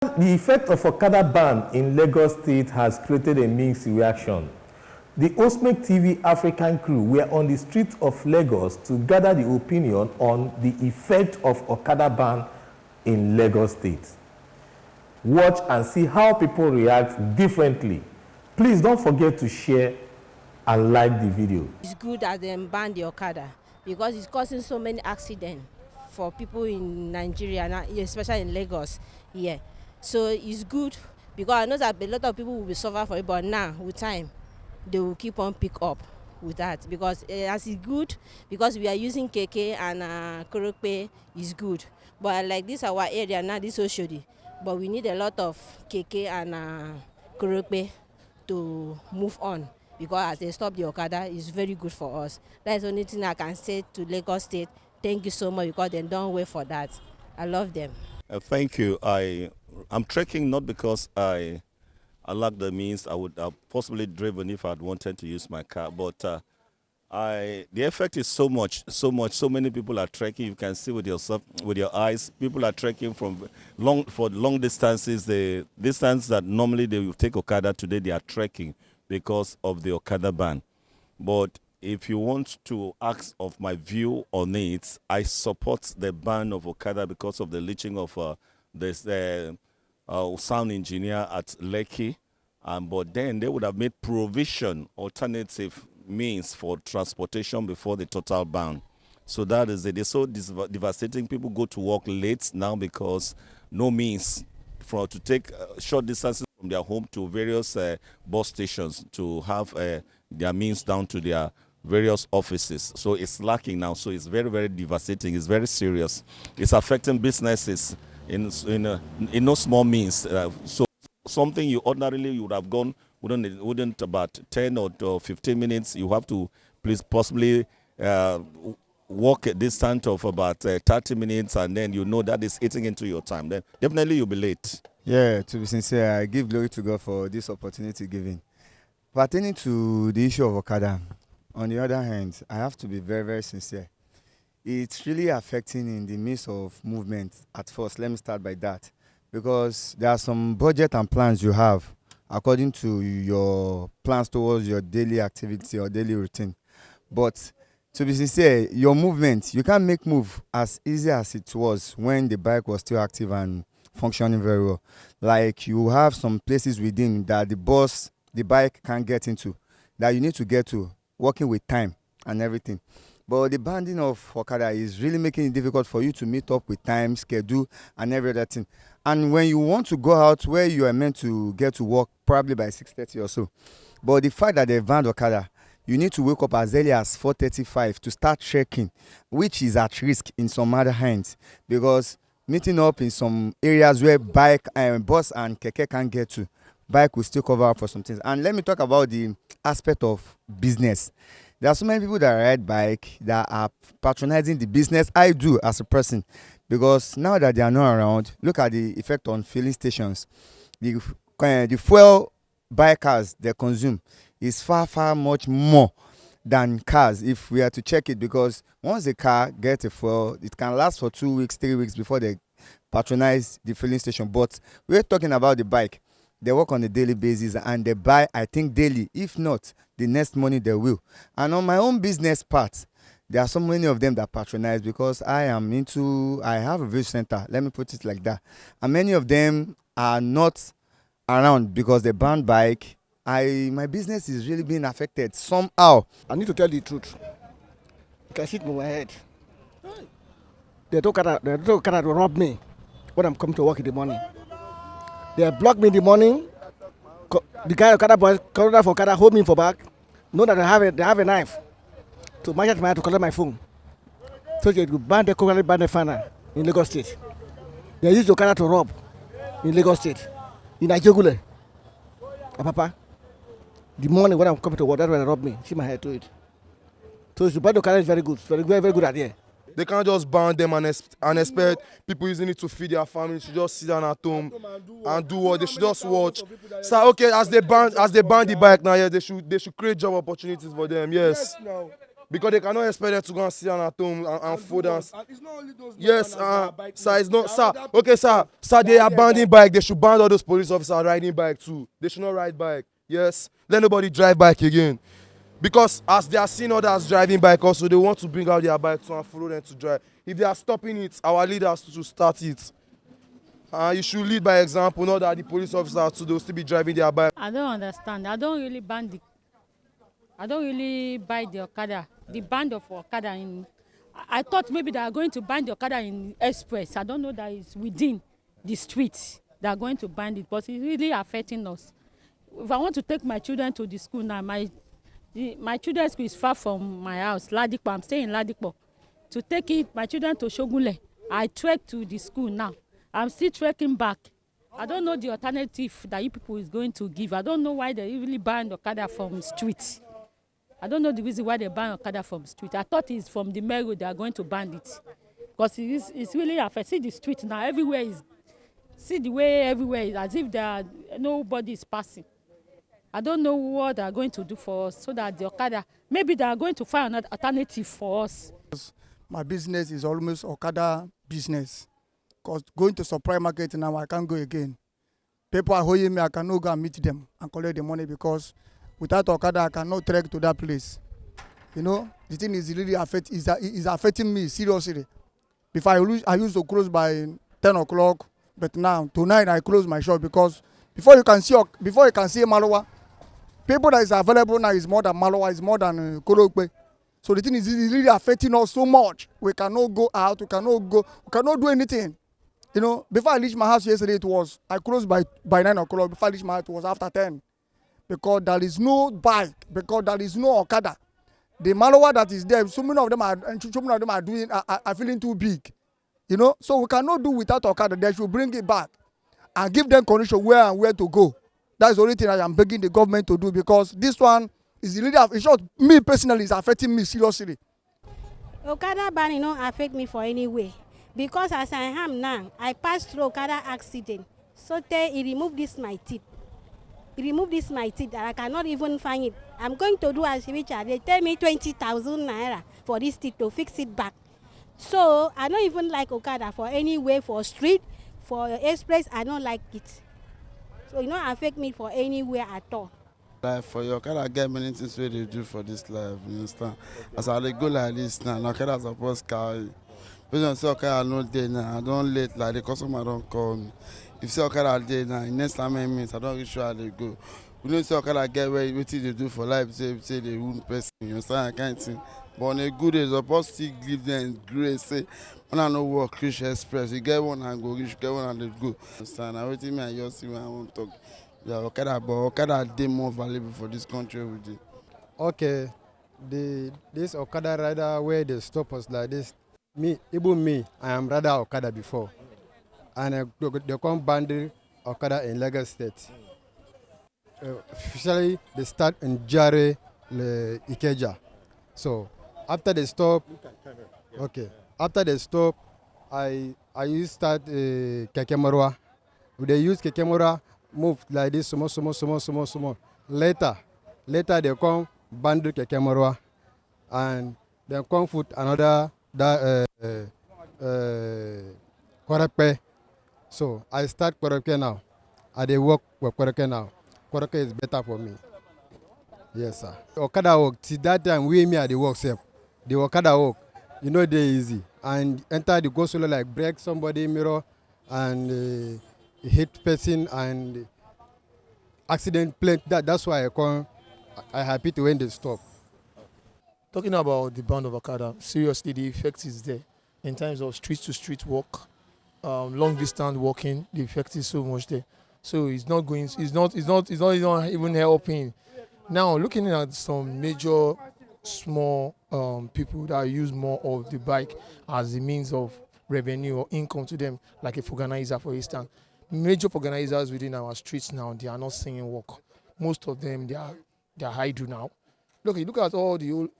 The effect of Okada ban in Lagos State has created a mixed reaction. The Osmek TV African crew were on the streets of Lagos to gather the opinion on the effect of Okada ban in Lagos State. Watch and see how people react differently. Please don't forget to share and like the video. It's good that they ban the Okada because it's causing so many accidents for people in Nigeria, especially in Lagos. Yeah, so it's good because I know that a lot of people will be suffer for it, but now with time they will keep on pick up with that because as it's good because we are using keke and korope is good, but like this our area now this Oshodi, but we need a lot of keke and korope to move on because as they stop the Okada is very good for us. That's the only thing I can say to Lagos State. Thank you so much because they don't wait for that. I love them. Thank you. I'm trekking not because I lack the means. I would have possibly driven if I'd wanted to use my car, but the effect is so many people are trekking. You can see with yourself, with your eyes, people are trekking for long distances. The distance that normally they will take Okada today, they are trekking because of the Okada ban. But if you want to ask of my view on it, I support the ban of Okada because of the leaching of this sound engineer at Lekki. But then they would have made provision, alternative means for transportation before the total ban. So that is it. It's so devastating. People go to work late now because no means to take short distances from their home to various bus stations to have their means down to their various offices. So it's lacking now. So it's very, very devastating. It's very serious. It's affecting businesses in no small means. So something you ordinarily you would have gone wouldn't about 10 or 15 minutes. You have to possibly walk a distance of about 30 minutes, and then you know that is eating into your time. Then definitely you'll be late. Yeah, to be sincere, I give glory to God for this opportunity given. Pertaining to the issue of Okada, on the other hand, I have to be very, very sincere. It's really affecting in the midst of movement at first. Let me start by that. Because there are some budget and plans you have according to your plans towards your daily activity or daily routine. But to be sincere, your movement, you can't make move as easy as it was when the bike was still active and functioning very well. Like you have some places within that the bike can't get into, that you need to get to, working with time and everything. But the banning of Okada is really making it difficult for you to meet up with time, schedule, and every other thing. And when you want to go out where you are meant to get to work, probably by 6:30 or so. But the fact that they banned Okada, you need to wake up as early as 4:35 to start trekking, which is at risk in some other hands. Because meeting up in some areas where bus and keke can't get to, bike will still cover up for some things. And let me talk about the aspect of business. There are so many people that ride bike that are patronizing the business I do as a person, because now that they are not around, look at the effect on filling stations. The fuel bikers they consume is far much more than cars if we are to check it, because once a car gets a fuel, it can last for 2 weeks, 3 weeks before they patronize the filling station. But we're talking about the bike. They work on a daily basis and they buy, I think, daily. If not, the next morning they will. And on my own business part, there are so many of them that patronize because I have a village center, let me put it like that. And many of them are not around because they ban bike. My business is really being affected somehow. I need to tell the truth. You can see it in my head. They don't kind of rob me when I'm coming to work in the morning. They block me in the morning. The guy Okada boys come down for Okada, hold me for back. Know that they have a knife. To match my to collect my phone. So they ban the final in Lagos State. They use Okada to rob in Lagos State. In Ajegule. Papa. The morning when I'm coming to work, that's when they rob me. See my head to it. So the ban Okada is very good. Very, very good idea. They can't just ban them and expect people using it to feed their families to just sit down at home and do what they should just watch. So okay, as they ban the bike now, yeah, they should create job opportunities for them. Yes. because they cannot expect them to go and sit down at home and fold and. It's not only those. Yes, sir, it's not, sir. Okay, sir, they are banning bike. They should ban all those police officers riding bike too. They should not ride bike. Yes, let nobody drive bike again. Because as they are seeing others driving bike also, they want to bring out their bike to and follow them to drive. If they are stopping it, our leaders should start it. You should lead by example, not that the police officers too, they'll still be driving their bike. I don't understand. I don't really buy the Okada, the band of Okada in. I thought maybe they are going to ban the Okada in express. I don't know that it's within the streets. They are going to ban it, but it's really affecting us. If I want to take my children to the school now, my children's school is far from my house, Ladipo. I'm staying in Ladipo. To take my children to Shogunle, I trek to the school now. I'm still trekking back. I don't know the alternative that you people is going to give. I don't know why they really banned Okada from streets. I don't know the reason why they ban Okada from street. I thought it's from the main road they are going to ban it. Because it's really affecting. See the street now, everywhere is, see the way everywhere is as if nobody is passing. I don't know what they are going to do for us so that the Okada, maybe they are going to find another alternative for us. My business is almost Okada business. Because going to supply market now, I can't go again. People are holding me, I cannot go and meet them and collect the money because without Okada, I cannot trek to that place. You know, the thing is really affecting me seriously. Before I used to close by 10 o'clock, but now tonight I close my shop because before you can see Malawa, people that is available now is more than Malawa, is more than Korokwe. So the thing is really affecting us so much. We cannot go out, we cannot do anything. You know, before I reached my house yesterday, I closed by 9 o'clock. Before I reached my house, it was after 10. Because there is no bike, because there is no Okada. The Malawa that is there, so many of them are feeling too big. You know, so we cannot do without Okada. They should bring it back and give them condition where to go. That's the only thing I am begging the government to do because this one is really, in short, me personally, is affecting me seriously. Okada ban no affect me for any way because as I am now, I passed through Okada accident. So he removed this my teeth. He removed this my teeth and I cannot even find it. I'm going to do as Richard. They tell me 20,000 naira for this teeth to fix it back. So I don't even like Okada for any way, for street, for express. I don't like it. So it don't affect me for anywhere at all. Like for your Okada, get many things where they do for this life, you understand? As I go like this now, Okada supposed to carry. But you say Okada no day now, I don't late like the customer don't call me. If you say Okada day now, in next time minutes, I don't reach where they go. We don't say Okada get where what they do for life, say they wouldn't person, you understand? I can't think. But on a good day, supposed to give them grace, say, when I know work, reach express, you get one and go, reach, get one and they go. Understand? I wait me and you see when I want to talk. Yeah, Okada, but Okada dey more valuable for this country with it. Okay, this Okada rider where they stop us like this, even me, I am rather Okada before. And they come ban Okada in Lagos State. Officially, they start in Jare, Ikeja. So, after they stop, I use start Keke Marwa. They use Keke Marwa, move like this, small. Later they come bundle Keke Marwa and then come put another Korepe. So I start Korepe now. I dey work with Korepe now. Korepe is better for me. Yes, sir. Okada work. See that time we me at the work sef. The Okada work, you know they easy. And enter the go solo like break somebody mirror and hit person and accident plate. That's why I happy to when they stop. Talking about the ban of Okada, seriously, the effect is there in terms of street to street walk, long distance walking. The effect is so much there. So it's not even helping. Now looking at some major small people that use more of the bike as a means of revenue or income to them, like a organizer, for instance. Major organizers within our streets now, they are not seeing work. Most of them, they are idle now. Look at all the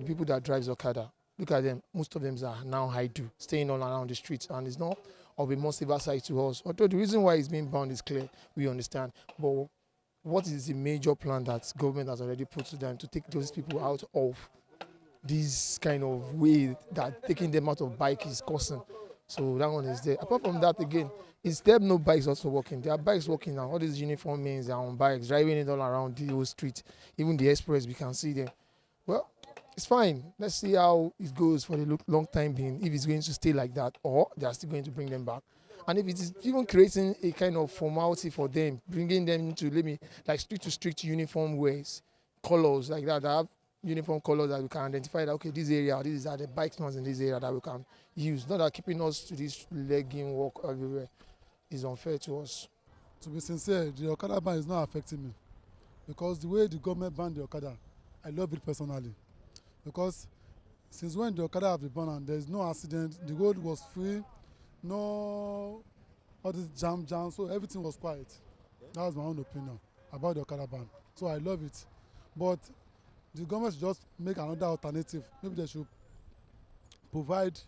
people that drives Okada. Look at them. Most of them are now idle, staying all around the streets, and it's not of a more severe side to us. Although the reason why it's being banned is clear, we understand. But what is the major plan that government has already put to them to take those people out of this kind of way that taking them out of bike is causing. So that one is there. Apart from that, again, instead no bikes also working. There are bikes working now. All these uniform men are on bikes, driving it all around the whole street. Even the express, we can see them. Well, it's fine. Let's see how it goes for the long time being, if it's going to stay like that or they are still going to bring them back. And if it is even creating a kind of formality for them, bringing them into, like street to street uniform wears, colors like that have uniform colors that we can identify that, okay, this area, these are the bike ones in this area that we can use. Not that keeping us to this legging walk everywhere is unfair to us. To be sincere, the Okada ban is not affecting me because the way the government banned the Okada, I love it personally. Because since when the Okada have been banned and there is no accident, the road was free, no all this jam, so everything was quiet. That was my own opinion about the Okada ban. So I love it. But the government should just make another alternative. Maybe they should provide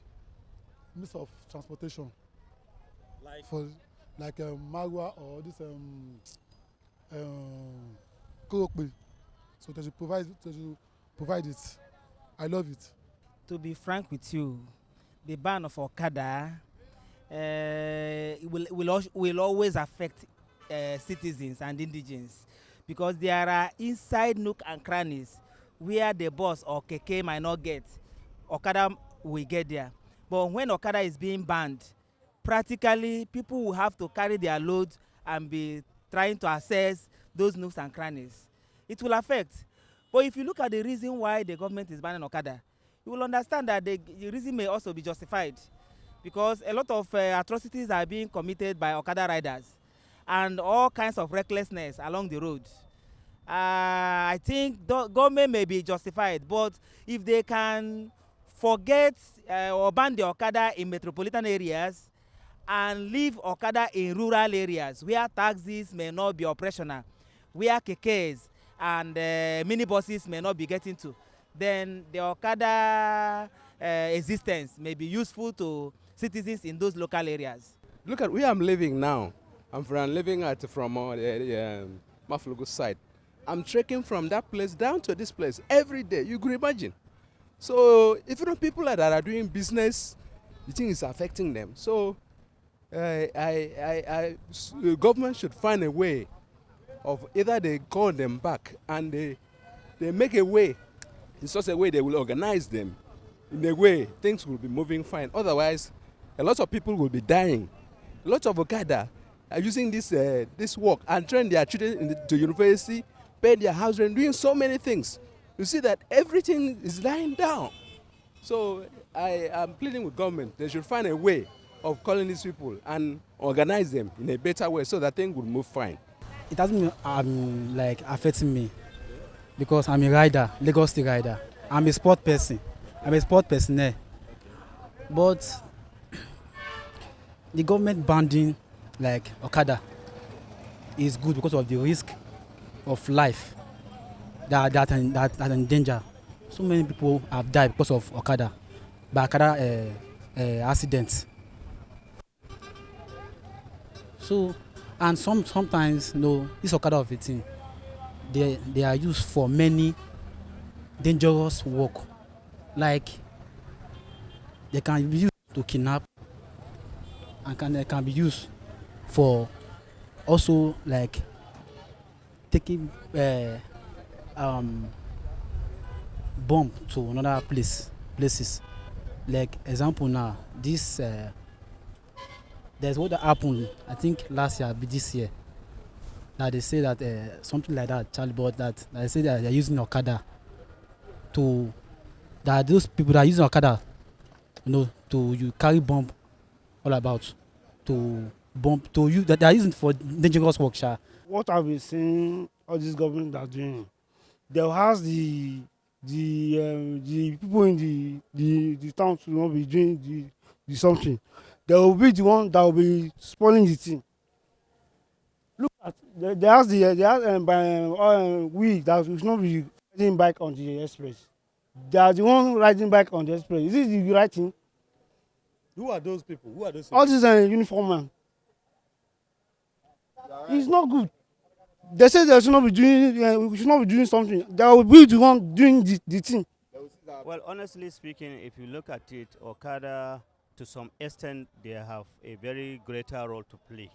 means of transportation for like Marwa or this Kurokpe. So they should provide it. I love it. To be frank with you, the ban of Okada will always affect citizens and indigents because there are inside nook and crannies where the bus or keke might not get. Okada will get there. But when Okada is being banned, practically people will have to carry their load and be trying to access those nooks and crannies. It will affect. But if you look at the reason why the government is banning Okada, you will understand that the reason may also be justified because a lot of atrocities are being committed by Okada riders and all kinds of recklessness along the road. I think the government may be justified, but if they can forget or ban the Okada in metropolitan areas and leave Okada in rural areas where taxis may not be operational, where kekes and minibuses may not be getting to, then the Okada existence may be useful to citizens in those local areas. Look at where I'm living now. I'm living from Maflogo side. I'm trekking from that place down to this place every day. You could imagine. So if you know people that are doing business, the thing is affecting them. So the government should find a way of either they call them back and they make a way, in such a way they will organize them in a way things will be moving fine. Otherwise, a lot of people will be dying. A lot of Okada are using this work and train their children to university, pay their house rent, doing so many things. You see that everything is lying down. So I am pleading with government. They should find a way of calling these people and organize them in a better way so that things will move fine. It doesn't like affecting me because I'm a rider, Lagos State rider. I'm a sport person. I'm a sport personnel. But the government banning like Okada is good because of the risk of life that in danger. So many people have died because of Okada, by Okada accidents. So, and sometimes, this Okada of a thing, they are used for many dangerous work. Like, they can be used to kidnap, and they can be used for also like taking bomb to another places. Like example now, this there's what happened I think last year, this year. That they say that something like that, Charlie, but that they say that they're using Okada that those people that are using Okada, you carry bomb all about to bomb to you that they are using for dangerous work. What I've been seeing all these government are doing, they'll ask the people in the town to not be doing the something. They will be the one that will be spoiling the thing. Look at they ask we that we should not be riding bike on the express. They are the one riding bike on the express. Is this the right thing? Who are those people? Who are those people? All these uniform man. It's not good. They say they should not be doing. We should not be doing something. They will be the one doing the thing. Well, honestly speaking, if you look at it, Okada, to some extent, they have a very greater role to play.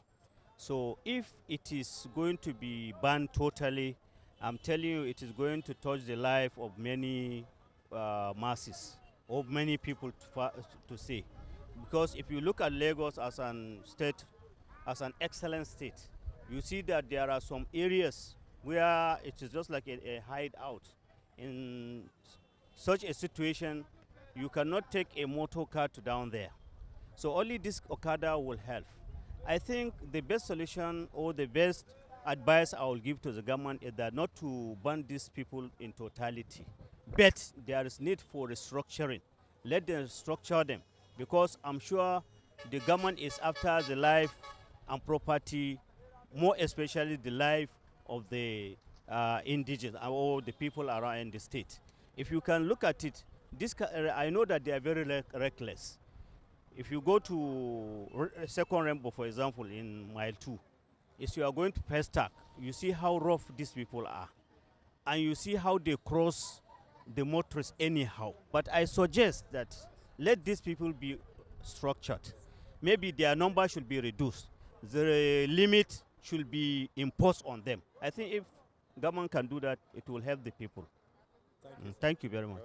So if it is going to be banned totally, I'm telling you, it is going to touch the life of many masses, of many people to see. Because if you look at Lagos as an state, as an excellent state, you see that there are some areas where it is just like a hideout. In such a situation, you cannot take a motor car to down there. So only this Okada will help. I think the best solution or the best advice I will give to the government is that not to ban these people in totality, but there is need for restructuring. Let them structure them, because I'm sure the government is after the life and property, more especially the life of the indigenous or the people around the state. If you can look at it, I know that they are very reckless. If you go to second rainbow, for example, in mile 2, if you are going to Pestac, you see how rough these people are. And you see how they cross the motorists anyhow. But I suggest that let these people be structured. Maybe their number should be reduced. The limit should be imposed on them. I think if government can do that, it will help the people. Thank you very much.